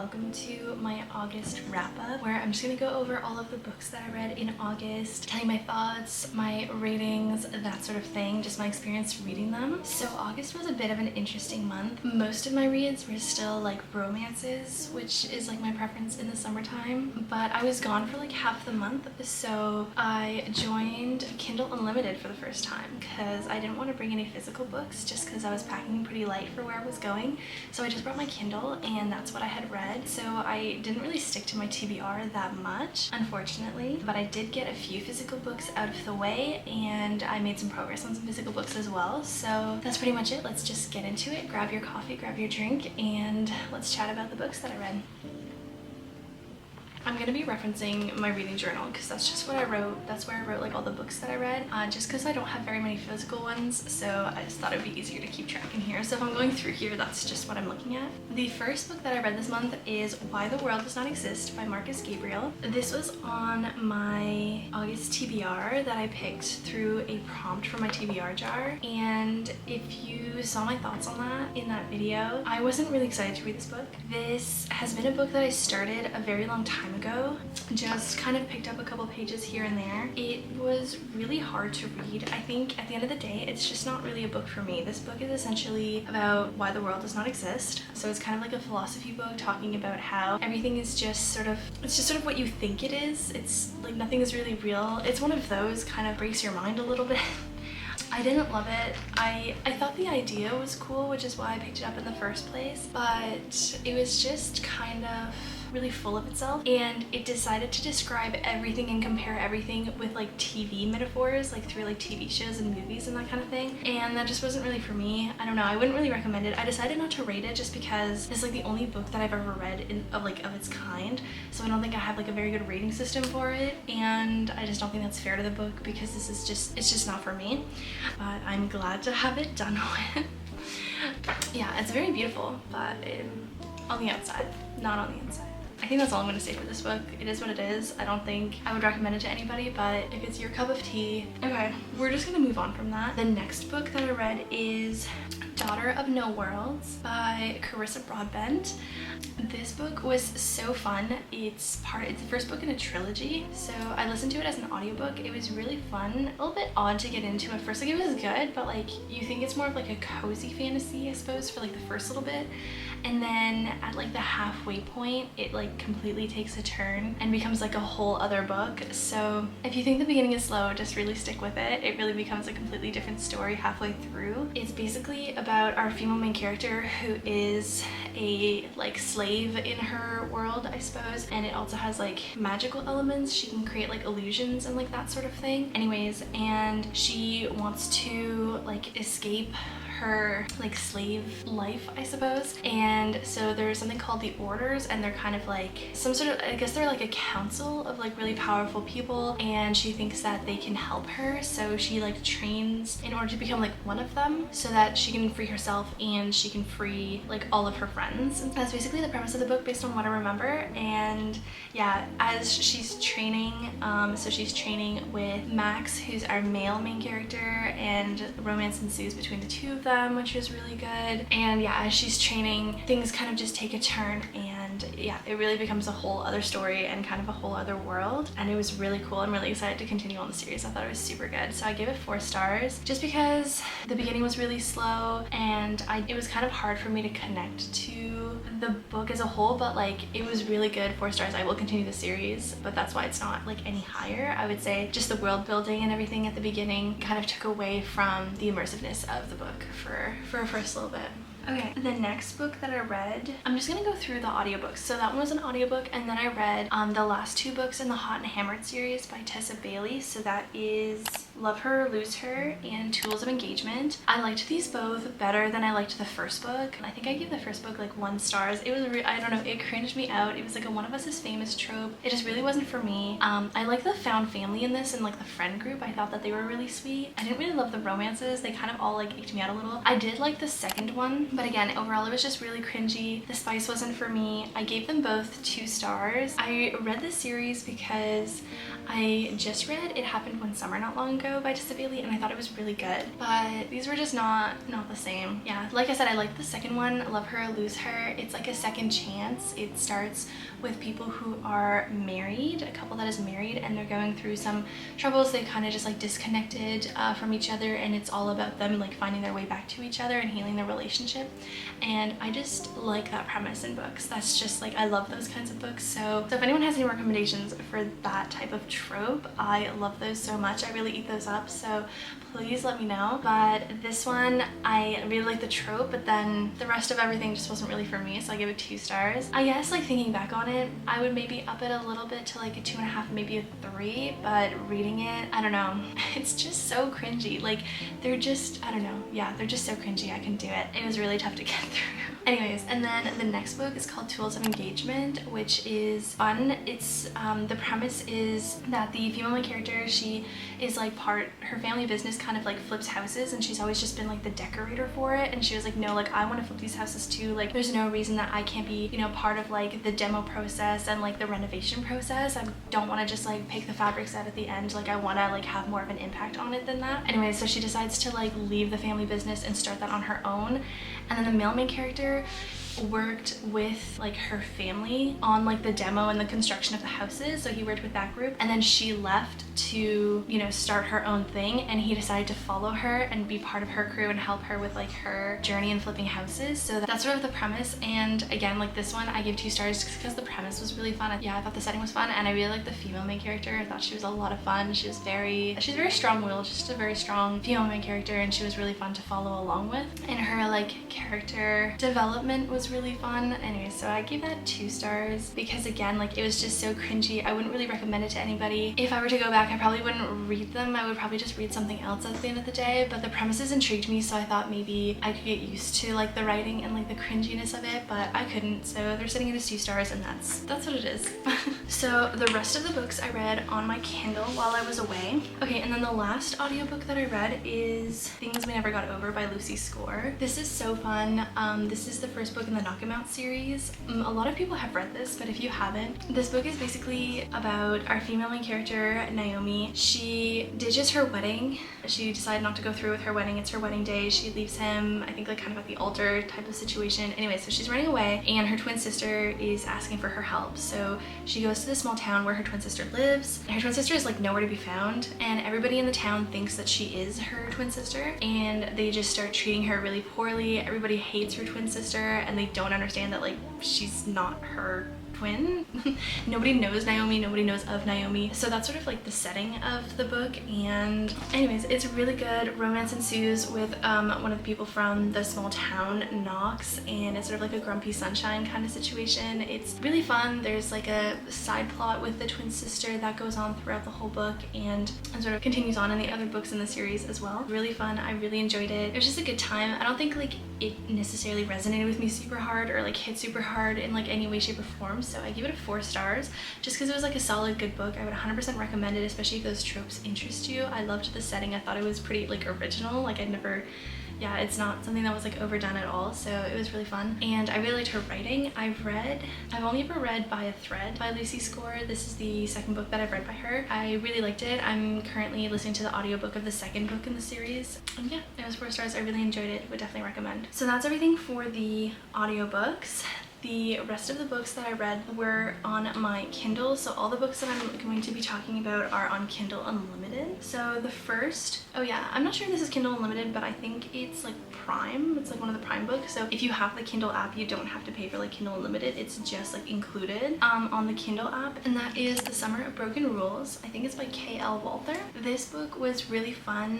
welcome to my August wrap-up, where I'm just gonna go over all of the books that I read in August, tell you my thoughts, my ratings, that sort of thing, just my experience reading them. So August was a bit of an interesting month. Most of my reads were still like romances, which is like my preference in the summertime, but I was gone for like half the month, so I joined Kindle Unlimited for the first time because I didn't want to bring any physical books just because I was packing pretty light for where I was going. So I just brought my Kindle and that's what I had read. So I didn't really stick to my TBR that much, unfortunately, but I did get a few physical books out of the way and I made some progress on some physical books as well. So that's pretty much it. Let's just get into it. Grab your coffee, grab your drink, and let's chat about the books that I read. I'm gonna be referencing my reading journal because that's just what I wrote. That's where I wrote like all the books that I read, just because I don't have very many physical ones, so I just thought it would be easier to keep track in here. So if I'm going through here, that's just what I'm looking at. The first book that I read this month is Why the World Does Not Exist by Marcus Gabriel. This was on my August TBR that I picked through a prompt from my TBR jar, and if you saw my thoughts on that in that video, I wasn't really excited to read this book. This has been a book that I started a very long time ago, just kind of picked up a couple pages here and there. It was really hard to read. I think at the end of the day, it's just not really a book for me. This book is essentially about why the world does not exist. So it's kind of like a philosophy book talking about how everything is just sort of, it's just sort of what you think it is. It's like nothing is really real. It's one of those kind of breaks your mind a little bit. I didn't love it. I thought the idea was cool, which is why I picked it up in the first place, but it was just kind of really full of itself, and it decided to describe everything and compare everything with like TV metaphors, like through like TV shows and movies and that kind of thing, and that just wasn't really for me. I don't know, I wouldn't really recommend it. I decided not to rate it just because it's like the only book that I've ever read of its kind, so I don't think I have like a very good rating system for it, and I just don't think that's fair to the book because this is just, it's just not for me, but I'm glad to have it done with. Yeah, it's very beautiful, but on the outside, not on the inside. I think that's all I'm going to say for this book. It is what it is. I don't think I would recommend it to anybody, but if it's your cup of tea. Okay, we're just going to move on from that. The next book that I read is Daughter of No Worlds by Carissa Broadbent. This book was so fun. It's the first book in a trilogy, so I listened to it as an audiobook. It was really fun. A little bit odd to get into at first. Like, it was good, but like you think it's more of like a cozy fantasy, I suppose, for like the first little bit, and then at like the halfway point it like completely takes a turn and becomes like a whole other book. So if you think the beginning is slow, just really stick with it. It really becomes a completely different story halfway through. It's basically about our female main character who is a like slave in her world, I suppose, and it also has like magical elements. She can create like illusions and like that sort of thing. Anyways, and she wants to like escape her like slave life, I suppose, and so there's something called the Orders, and they're kind of like some sort of, I guess they're like a council of like really powerful people, and she thinks that they can help her, so she like trains in order to become like one of them so that she can free herself and she can free like all of her friends. That's basically the premise of the book based on what I remember. And yeah, as she's training, so she's training with Max, who's our male main character, and romance ensues between the two of them, which was really good. And yeah, as she's training, things kind of just take a turn, and yeah, it really becomes a whole other story and kind of a whole other world, and it was really cool. I'm really excited to continue on the series. I thought it was super good, so I gave it 4 stars just because the beginning was really slow and it was kind of hard for me to connect to the book as a whole, but like it was really good. 4 stars. I will continue the series, but that's why it's not like any higher. I would say just the world building and everything at the beginning kind of took away from the immersiveness of the book for a first little bit. Okay, the next book that I read, I'm just gonna go through the audiobooks. So that one was an audiobook, and then I read the last 2 books in the Hot and Hammered series by Tessa Bailey. So that is Love Her or Lose Her and Tools of Engagement. I liked these both better than I liked the first book. I think I gave the first book like 1 star. It was I don't know, it cringed me out. It was like a One of Us is Famous trope. It just really wasn't for me. I like the found family in this and like the friend group. I thought that they were really sweet. I didn't really love the romances. They kind of all like icked me out a little. I did like the second one, but again, overall it was just really cringy. The spice wasn't for me. I gave them both 2 stars. I read this series because I just read It Happened One Summer not long ago, Row by Tessa Bailey, and I thought it was really good, but these were just not the same. Yeah, like I said, I liked the second one, Love Her or Lose Her. It's like a second chance. It starts with people who are married, a couple that is married, and they're going through some troubles. They kind of just like disconnected from each other, and it's all about them like finding their way back to each other and healing their relationship. And I just like that premise in books. That's just like, I love those kinds of books. So if anyone has any recommendations for that type of trope, I love those so much. I really eat those up, so please let me know. But this one, I really like the trope, but then the rest of everything just wasn't really for me, so I give it 2 stars. I guess like thinking back on it, I would maybe up it a little bit to like a 2.5, maybe a 3, but reading it, I don't know, it's just so cringy. Like they're just, I don't know, yeah, they're just so cringy. I couldn't do it. It was really tough to get through. Anyways, and then the next book is called Tools of Engagement, which is fun. It's the premise is that the female main character, she is like her family business kind of like flips houses, and she's always just been like the decorator for it, and she was like, no, like I want to flip these houses too. Like there's no reason that I can't be, you know, part of like the demo process and like the renovation process. I don't want to just like pick the fabrics out at the end. Like I want to like have more of an impact on it than that. Anyway, so she decides to like leave the family business and start that on her own. And then the male main character worked with like her family on like the demo and the construction of the houses, so he worked with that group, and then she left to, you know, start her own thing, and he decided to follow her and be part of her crew and help her with like her journey in flipping houses. So that's sort of the premise. And again, like this one I gave 2 stars just because the premise was really fun. Yeah, I thought the setting was fun, and I really liked the female main character. I thought she was a lot of fun. She's very strong-willed, just a very strong female main character, and she was really fun to follow along with, and her like character development was really fun. Anyway, so I gave that 2 stars because again, like it was just so cringy. I wouldn't really recommend it to anybody. If I were to go back, I probably wouldn't read them. I would probably just read something else at the end of the day, but the premises intrigued me, so I thought maybe I could get used to like the writing and like the cringiness of it, but I couldn't. So they're sitting at a 2 stars, and that's what it is. So the rest of the books I read on my Kindle while I was away. Okay, and then the last audiobook that I read is Things We Never Got Over by Lucy Score. This is so fun. This is the first book in the Knock 'Em Out series. A lot of people have read this, but if you haven't, this book is basically about our female main character, Naomi. She ditches her wedding. She decided not to go through with her wedding. It's her wedding day. She leaves him, I think like kind of at the altar type of situation. Anyway, so she's running away, and her twin sister is asking for her help. So she goes to the small town where her twin sister lives. Her twin sister is like nowhere to be found, and everybody in the town thinks that she is her twin sister, and they just start treating her really poorly. Everybody hates her twin sister, and they don't understand that like she's not her twin. Nobody knows Naomi, nobody knows of Naomi. So that's sort of like the setting of the book. And anyways, it's really good. Romance ensues with one of the people from the small town, Knox, and it's sort of like a Grumpy Sunshine kind of situation. It's really fun. There's like a side plot with the twin sister that goes on throughout the whole book, and sort of continues on in the other books in the series as well. Really fun. I really enjoyed it. It was just a good time. I don't think like it necessarily resonated with me super hard or like hit super hard in like any way, shape, or form. So I give it a 4 stars just because it was like a solid good book. I would 100% recommend it, especially if those tropes interest you. I loved the setting. I thought it was pretty like original. Like yeah, it's not something that was like overdone at all, so it was really fun. And I really liked her writing. I've only ever read By a Thread by Lucy Score. This is the second book that I've read by her. I really liked it. I'm currently listening to the audiobook of the second book in the series. And yeah, it was 4 stars. I really enjoyed it. Would definitely recommend. So that's everything for the audiobooks. The rest of the books that I read were on my Kindle, so all the books that I'm going to be talking about are on Kindle Unlimited. So the first, oh yeah, I'm not sure if this is Kindle Unlimited, but I think it's like Prime. It's like one of the Prime books. So if you have the Kindle app, you don't have to pay for like Kindle Unlimited. It's just like included on the Kindle app, and that is The Summer of Broken Rules. I think it's by K.L. Walther. This book was really fun.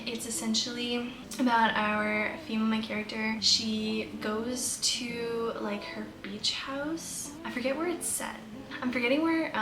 It's essentially about our female main character. She goes to like her beach house. I forget where it's set. I'm forgetting where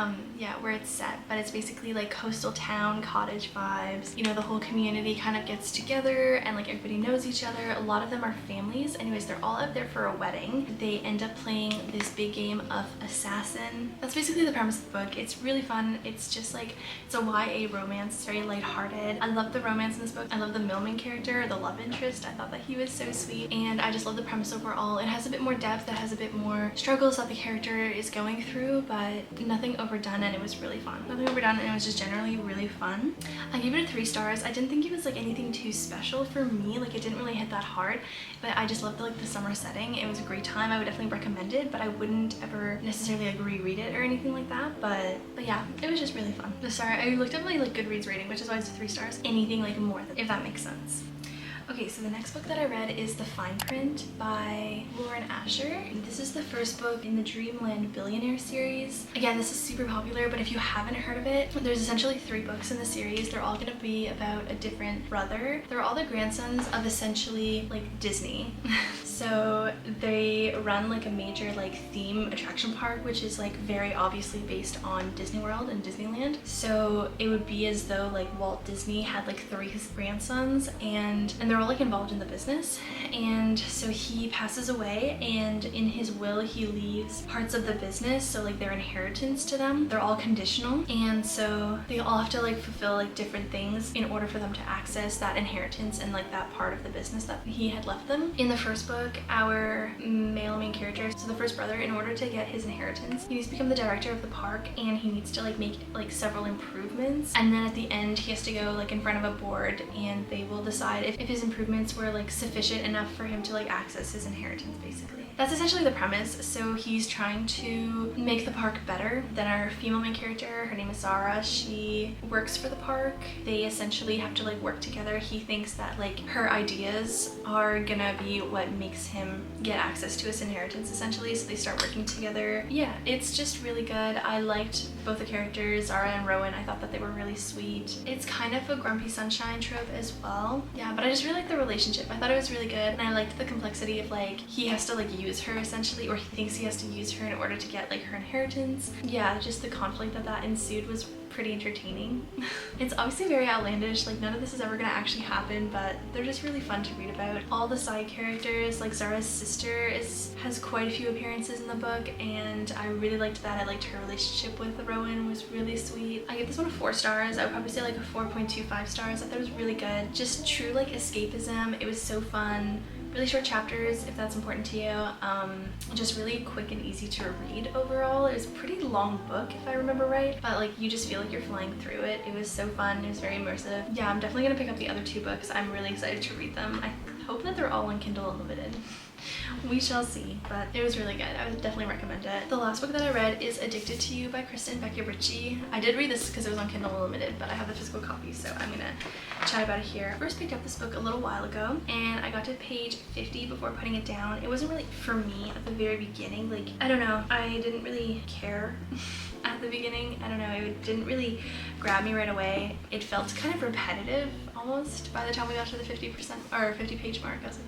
where it's set, but it's basically like coastal town, cottage vibes. You know, the whole community kind of gets together and like everybody knows each other. A lot of them are families. Anyways, they're all out there for a wedding. They end up playing this big game of assassin. That's basically the premise of the book. It's really fun. It's just like, it's a YA romance. It's very lighthearted. I love the romance in this book. I love the male main character, the love interest. I thought that he was so sweet, and I just love the premise overall. It has a bit more depth. It has a bit bit more struggles that the character is going through, but nothing overdone, and it was really fun. Nothing overdone, and it was just generally really fun. I gave it a 3 stars. I didn't think it was like anything too special for me. Like it didn't really hit that hard, but I just loved like the summer setting. It was a great time. I would definitely recommend it, but I wouldn't ever necessarily like reread it or anything like that. But yeah, it was just really fun. Sorry, I looked up my like Goodreads rating, which is why it's 3 stars. Anything like more than, if that makes sense. Okay, so the next book that I read is The Fine Print by Lauren Asher. This is the first book in the Dreamland Billionaire series. Again, this is super popular, but if you haven't heard of it, there's essentially 3 books in the series. They're all gonna be about a different brother. They're all the grandsons of essentially like Disney. So they run like a major like theme attraction park, which is like very obviously based on Disney World and Disneyland. So it would be as though like Walt Disney had like 3 grandsons, and they're all like involved in the business. And so he passes away, and in his will he leaves parts of the business, so like their inheritance to them. They're all conditional, and so they all have to like fulfill like different things in order for them to access that inheritance and like that part of the business that he had left them. In the first book, our male main character, so the first brother, in order to get his inheritance, he needs to become the director of the park, and he needs to like make like several improvements, and then at the end he has to go like in front of a board, and they will decide if his improvements were like sufficient enough for him to like access his inheritance, basically. That's essentially the premise. So he's trying to make the park better. Then our female main character, her name is Zara, she works for the park. They essentially have to like work together. He thinks that like her ideas are gonna be what makes him get access to his inheritance, essentially, so they start working together. Yeah, it's just really good. I liked both the characters, Zara and Rowan. I thought that they were really sweet. It's kind of a Grumpy Sunshine trope as well. Yeah, but I just really liked the relationship. I thought it was really good, and I liked the complexity of like he has to like use her essentially, or he thinks he has to use her in order to get like her inheritance. Yeah, just the conflict that ensued was pretty entertaining. It's obviously very outlandish, like none of this is ever gonna actually happen, but they're just really fun to read about. All the side characters, like Zara's sister has quite a few appearances in the book, and I really liked that. I liked her relationship with Rowan, was really sweet. I give this one a 4 stars. I would probably say like a 4.25 stars. I thought it was really good. Just true like escapism. It was so fun. Really short chapters if that's important to you. Just really quick and easy to read overall. It was a pretty long book if I remember right, but like you just feel like you're flying through it. It was so fun. It was very immersive. Yeah, I'm definitely gonna pick up the other 2 books. I'm really excited to read them. I hope that they're all on Kindle Unlimited. We shall see, but it was really good. I would definitely recommend it. The last book that I read is Addicted to You by Kristen Becker Ritchie. I did read this because it was on Kindle Unlimited, but I have the physical copy, so I'm gonna chat about it here. I first picked up this book a little while ago, and I got to page 50 before putting it down. It wasn't really for me at the very beginning. Like, I don't know, I didn't really care at the beginning. I don't know, it didn't really grab me right away. It felt kind of repetitive almost by the time we got to the 50% or 50 page mark. I was like,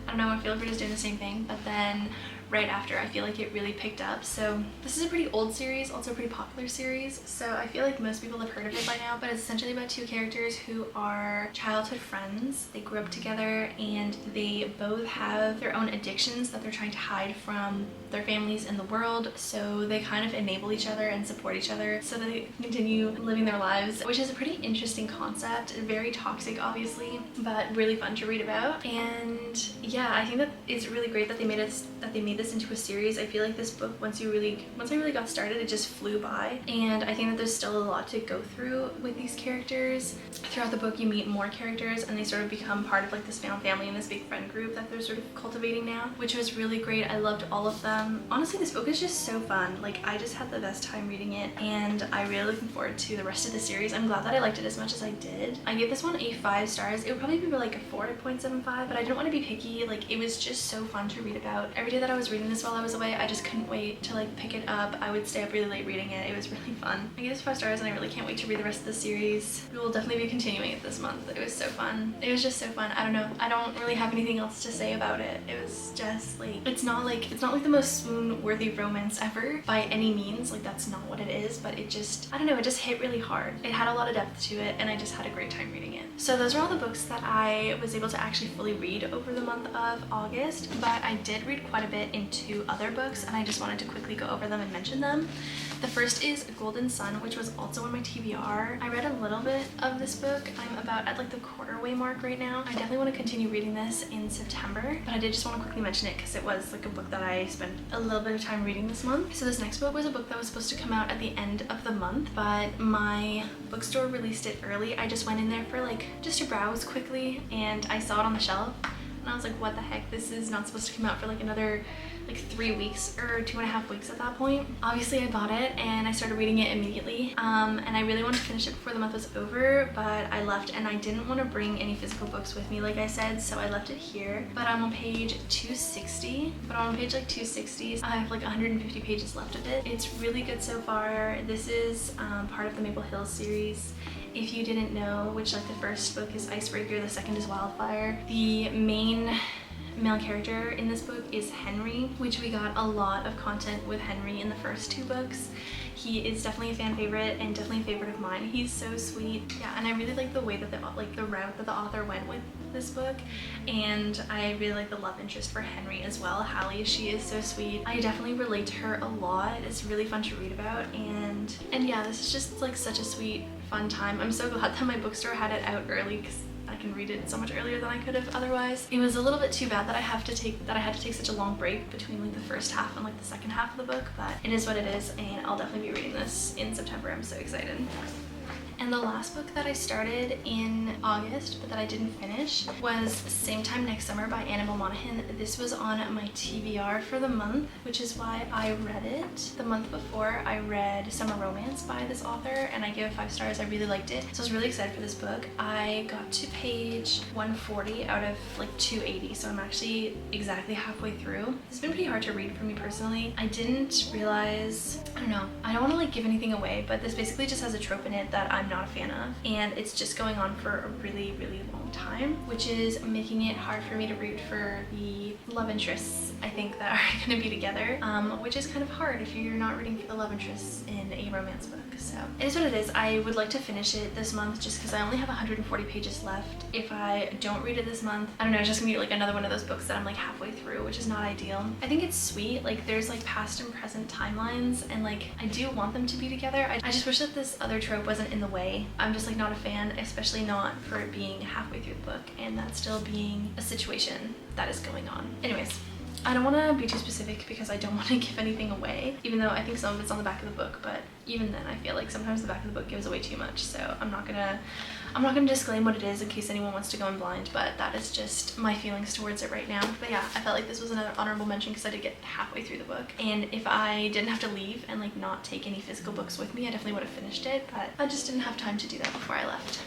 I don't know, I feel like we're just doing the same thing, but then right after I feel like it really picked up. So this is a pretty old series, also a pretty popular series, so I feel like most people have heard of it by now, but it's essentially about 2 characters who are childhood friends. They grew up together, and they both have their own addictions that they're trying to hide from their families in the world, so they kind of enable each other and support each other so that they continue living their lives, which is a pretty interesting concept. Very toxic obviously, but really fun to read about. And yeah, I think that it's really great that they made this into a series. I feel like this book, once I really got started, it just flew by, and I think that there's still a lot to go through with these characters. Throughout the book you meet more characters, and they sort of become part of like this found family and this big friend group that they're sort of cultivating now, which was really great. I loved all of them. Honestly, this book is just so fun. Like, I just had the best time reading it, and I'm really looking forward to the rest of the series. I'm glad that I liked it as much as I did. I gave this one a 5 stars. It would probably be like a 4.75, but I didn't want to be picky. Like, it was just so fun to read about. Every day that I was reading this while I was away, I just couldn't wait to like pick it up. I would stay up really late reading it. It was really fun. I gave this 5 stars, and I really can't wait to read the rest of the series. We will definitely be continuing it this month. It was so fun. It was just so fun. I don't know. I don't really have anything else to say about it. It was just like, it's not like the most swoon-worthy romance ever by any means. Like, that's not what it is, but it just, I don't know, it just hit really hard. It had a lot of depth to it, and I just had a great time reading it. So those are all the books that I was able to actually fully read over the month of August, but I did read quite a bit into other books, and I just wanted to quickly go over them and mention them. The first is Golden Sun, which was also on my TBR. I read a little bit of this book. I'm about at like the quarter way mark right now. I definitely want to continue reading this in September, but I did just want to quickly mention it because it was like a book that I spent a little bit of time reading this month. So this next book was a book that was supposed to come out at the end of the month, but my bookstore released it early. I just went in there for like just to browse quickly, and I saw it on the shelf and I was like, what the heck, this is not supposed to come out for like another like 3 weeks or 2.5 weeks at that point. Obviously I bought it and I started reading it immediately, and I really wanted to finish it before the month was over, but I left and I didn't want to bring any physical books with me like I said, so I left it here. But I'm on page 260, but on page like 260 I have like 150 pages left of it. It's really good so far. This is part of the Maple Hills series. If you didn't know, which like the first book is Icebreaker, the second is Wildfire. The main male character in this book is Henry, which we got a lot of content with Henry in the first 2 books. He is definitely a fan favorite and definitely a favorite of mine. He's so sweet. Yeah, and I really like the way that the route that the author went with this book, and I really like the love interest for Henry as well. Hallie, she is so sweet. I definitely relate to her a lot. It's really fun to read about, and yeah, this is just like such a sweet, fun time. I'm so glad that my bookstore had it out early because I can read it so much earlier than I could have otherwise. It was a little bit too bad that I had to take such a long break between like the first half and like the second half of the book, but it is what it is, and I'll definitely be reading this in September. I'm so excited. And the last book that I started in August but that I didn't finish was Same Time Next Summer by Annabelle Monaghan. This was on my TBR for the month, which is why I read it. The month before I read Summer Romance by this author and I gave it 5 stars. I really liked it, so I was really excited for this book. I got to page 140 out of like 280, so I'm actually exactly halfway through. It's been pretty hard to read for me personally. I didn't realize, I don't know, I don't want to like give anything away, but this basically just has a trope in it that I'm not a fan of, and it's just going on for a really long time, which is making it hard for me to root for the love interests I think that are going to be together, which is kind of hard if you're not rooting for the love interests in a romance book. So it is what it is. I would like to finish it this month just because I only have 140 pages left. If I don't read it this month, I don't know, it's just gonna be like another one of those books that I'm like halfway through, which is not ideal. I think it's sweet, like there's like past and present timelines, and like I do want them to be together. I just wish that this other trope wasn't in the way. I'm just like not a fan, especially not for it being halfway through the book and that still being a situation that is going on. Anyways, I don't want to be too specific because I don't want to give anything away, even though I think some of it's on the back of the book, but even then I feel like sometimes the back of the book gives away too much, so I'm not gonna disclaim what it is in case anyone wants to go in blind, but that is just my feelings towards it right now. But yeah, I felt like this was another honorable mention because I did get halfway through the book, and if I didn't have to leave and like not take any physical books with me, I definitely would have finished it, but I just didn't have time to do that before I left.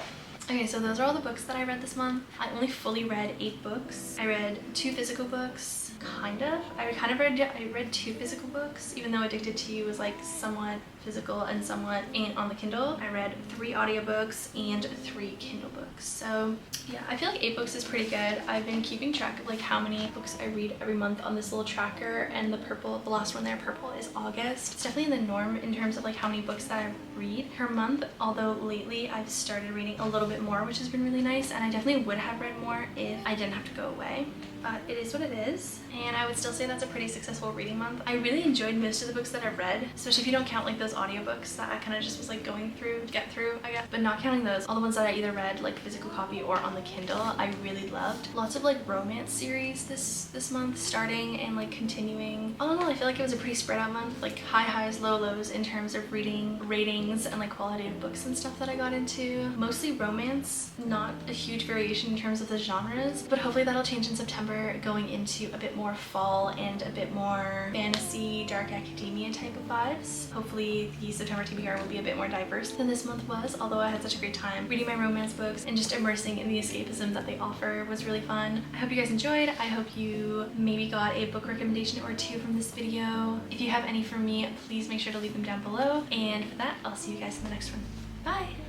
Okay, so those are all the books that I read this month. I only fully read 8 books. I read 2 physical books, kind of. I read 2 physical books, even though Addicted to You was like somewhat physical and somewhat on the Kindle. I read 3 audiobooks and 3 Kindle books. So yeah, I feel like 8 books is pretty good. I've been keeping track of like how many books I read every month on this little tracker, and the last one there, purple, is August. It's definitely in the norm in terms of like how many books that I read per month, although lately I've started reading a little bit more, which has been really nice, and I definitely would have read more if I didn't have to go away. But it is what it is, and I would still say that's a pretty successful reading month. I really enjoyed most of the books that I read, especially if you don't count like those audiobooks that I kind of just was like going through, get through, I guess. But not counting those, all the ones that I either read like physical copy or on the Kindle, I really loved. Lots of like romance series this month, starting and like continuing. All in all, I feel like it was a pretty spread out month, like high highs, low lows in terms of reading ratings and like quality of books and stuff that I got into. Mostly romance, not a huge variation in terms of the genres, but hopefully that'll change in September, going into a bit more fall and a bit more fantasy, dark academia type of vibes. Hopefully the September TBR will be a bit more diverse than this month was, although I had such a great time reading my romance books and just immersing in the escapism that they offer was really fun. I hope you guys enjoyed. I hope you maybe got a book recommendation or 2 from this video. If you have any for me, please make sure to leave them down below, and for that, I'll see you guys in the next one. Bye!